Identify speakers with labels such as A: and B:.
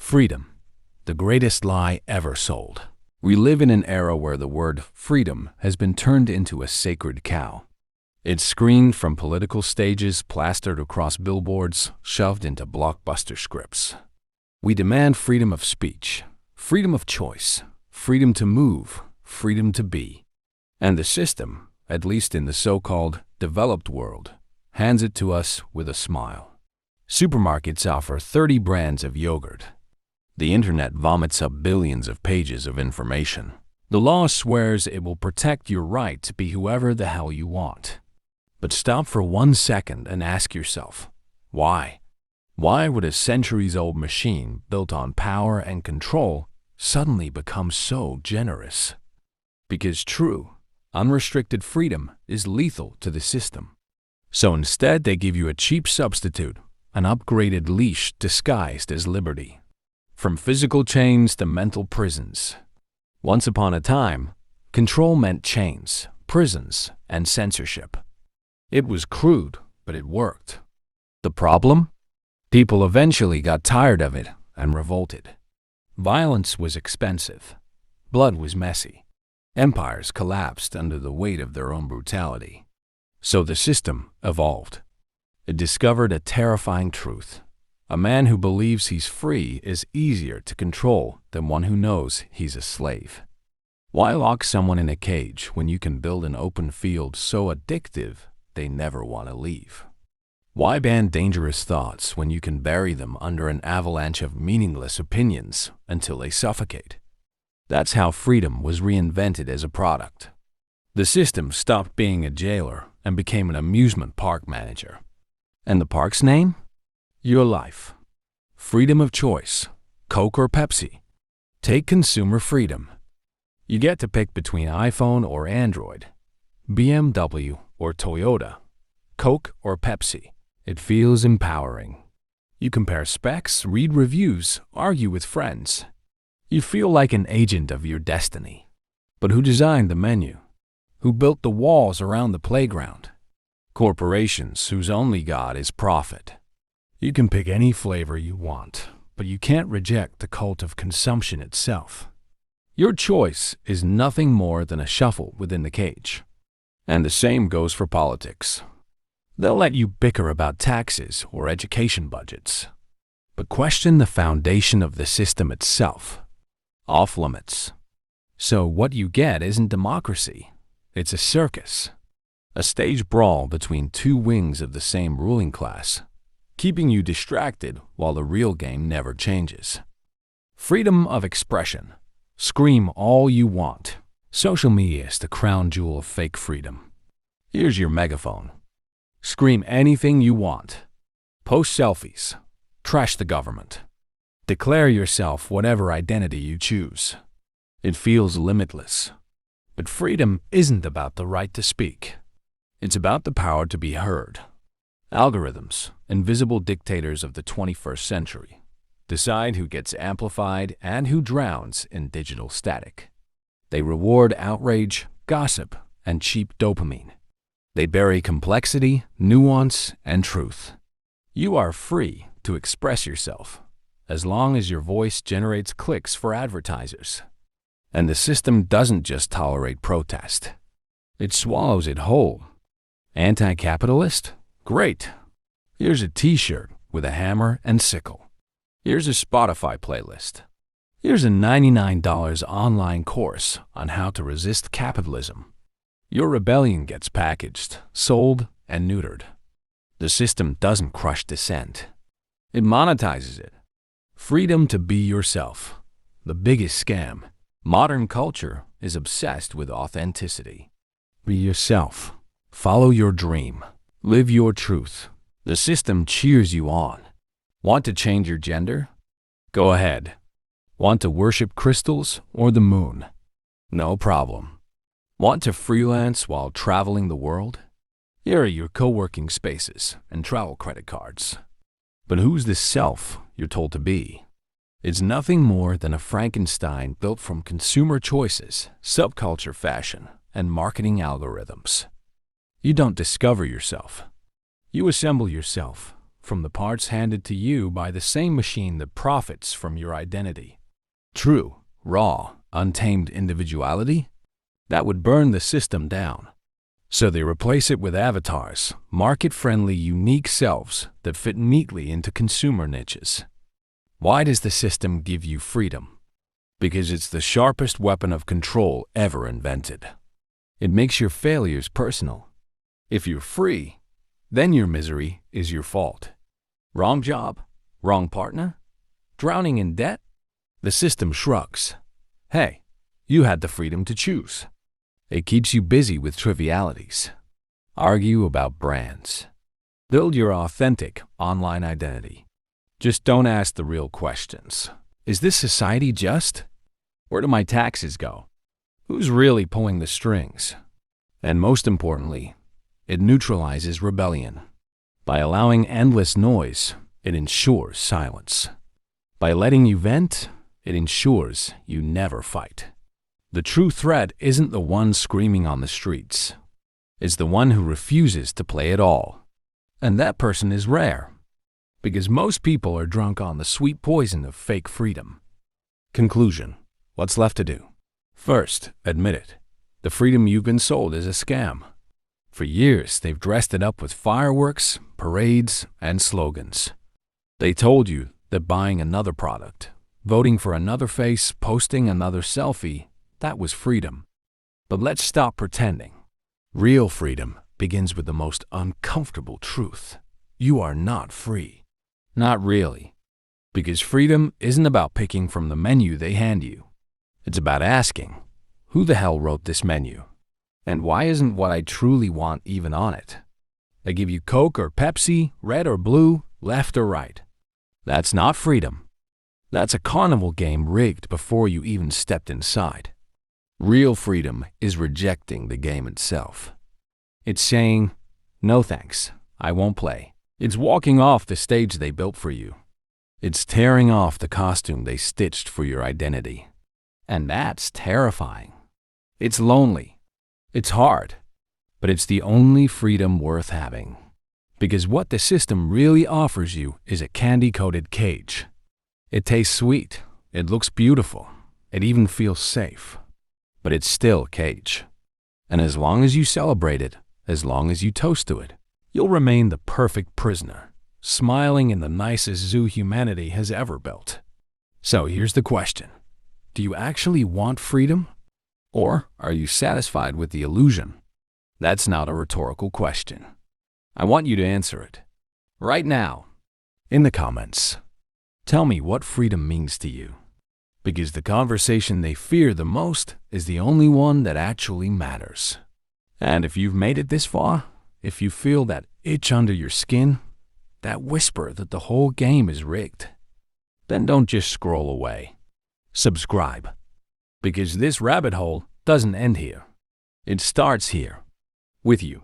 A: Freedom, the greatest lie ever sold. We live in an era where the word freedom has been turned into a sacred cow. It's screened from political stages, plastered across billboards, shoved into blockbuster scripts. We demand freedom of speech, freedom of choice, freedom to move, freedom to be. And the system, at least in the so-called developed world, hands it to us with a smile. Supermarkets offer 30 brands of yogurt. The internet vomits up billions of pages of information. The law swears it will protect your right to be whoever the hell you want. But stop for 1 second and ask yourself, why? Why would a centuries-old machine built on power and control suddenly become so generous? Because true, unrestricted freedom is lethal to the system. So instead, they give you a cheap substitute, an upgraded leash disguised as liberty. From physical chains to mental prisons. Once upon a time, control meant chains, prisons, and censorship. It was crude, but it worked. The problem? People eventually got tired of it and revolted. Violence was expensive. Blood was messy. Empires collapsed under the weight of their own brutality. So the system evolved. It discovered a terrifying truth. A man who believes he's free is easier to control than one who knows he's a slave. Why lock someone in a cage when you can build an open field so addictive they never want to leave? Why ban dangerous thoughts when you can bury them under an avalanche of meaningless opinions until they suffocate? That's how freedom was reinvented as a product. The system stopped being a jailer and became an amusement park manager. And the park's name? Your life. Freedom of choice. Coke or Pepsi. Take consumer freedom. You get to pick between iPhone or Android, BMW or Toyota, Coke or Pepsi. It feels empowering. You compare specs, read reviews, argue with friends. You feel like an agent of your destiny. But who designed the menu? Who built the walls around the playground? Corporations whose only god is profit. You can pick any flavor you want, but you can't reject the cult of consumption itself. Your choice is nothing more than a shuffle within the cage. And the same goes for politics. They'll let you bicker about taxes or education budgets, but question the foundation of the system itself. Off limits. So what you get isn't democracy. It's a circus. A stage brawl between two wings of the same ruling class, keeping you distracted while the real game never changes. Freedom of expression. Scream all you want. Social media is the crown jewel of fake freedom. Here's your megaphone. Scream anything you want. Post selfies. Trash the government. Declare yourself whatever identity you choose. It feels limitless. But freedom isn't about the right to speak. It's about the power to be heard. Algorithms, invisible dictators of the 21st century, decide who gets amplified and who drowns in digital static. They reward outrage, gossip, and cheap dopamine. They bury complexity, nuance, and truth. You are free to express yourself, as long as your voice generates clicks for advertisers. And the system doesn't just tolerate protest. It swallows it whole. Anti-capitalist? Great. Here's a t-shirt with a hammer and sickle. Here's a Spotify playlist. Here's a $99 online course on how to resist capitalism. Your rebellion gets packaged, sold, and neutered. The system doesn't crush dissent. It monetizes it. Freedom to be yourself. The biggest scam. Modern culture is obsessed with authenticity. Be yourself. Follow your dream. Live your truth. The system cheers you on. Want to change your gender? Go ahead. Want to worship crystals or the moon? No problem. Want to freelance while traveling the world? Here are your co-working spaces and travel credit cards. But who's this self you're told to be? It's nothing more than a Frankenstein built from consumer choices, subculture fashion, and marketing algorithms. You don't discover yourself. You assemble yourself from the parts handed to you by the same machine that profits from your identity. True, raw, untamed individuality? That would burn the system down. So they replace it with avatars, market-friendly, unique selves that fit neatly into consumer niches. Why does the system give you freedom? Because it's the sharpest weapon of control ever invented. It makes your failures personal. If you're free, then your misery is your fault. Wrong job? Wrong partner? Drowning in debt? The system shrugs. Hey, you had the freedom to choose. It keeps you busy with trivialities. Argue about brands. Build your authentic online identity. Just don't ask the real questions. Is this society just? Where do my taxes go? Who's really pulling the strings? And most importantly, it neutralizes rebellion. By allowing endless noise, it ensures silence. By letting you vent, it ensures you never fight. The true threat isn't the one screaming on the streets. It's the one who refuses to play it all. And that person is rare, because most people are drunk on the sweet poison of fake freedom. Conclusion. What's left to do? First, admit it. The freedom you've been sold is a scam. For years, they've dressed it up with fireworks, parades, and slogans. They told you that buying another product, voting for another face, posting another selfie, that was freedom. But let's stop pretending. Real freedom begins with the most uncomfortable truth. You are not free. Not really. Because freedom isn't about picking from the menu they hand you. It's about asking, who the hell wrote this menu? And why isn't what I truly want even on it? They give you Coke or Pepsi, red or blue, left or right. That's not freedom. That's a carnival game rigged before you even stepped inside. Real freedom is rejecting the game itself. It's saying, no thanks, I won't play. It's walking off the stage they built for you. It's tearing off the costume they stitched for your identity. And that's terrifying. It's lonely. It's hard. But it's the only freedom worth having. Because what the system really offers you is a candy-coated cage. It tastes sweet. It looks beautiful. It even feels safe. But it's still a cage. And as long as you celebrate it, as long as you toast to it, you'll remain the perfect prisoner, smiling in the nicest zoo humanity has ever built. So here's the question. Do you actually want freedom? Or are you satisfied with the illusion? That's not a rhetorical question. I want you to answer it. Right now, in the comments. Tell me what freedom means to you. Because the conversation they fear the most is the only one that actually matters. And if you've made it this far, if you feel that itch under your skin, that whisper that the whole game is rigged, then don't just scroll away. Subscribe. Because this rabbit hole doesn't end here. It starts here, with you.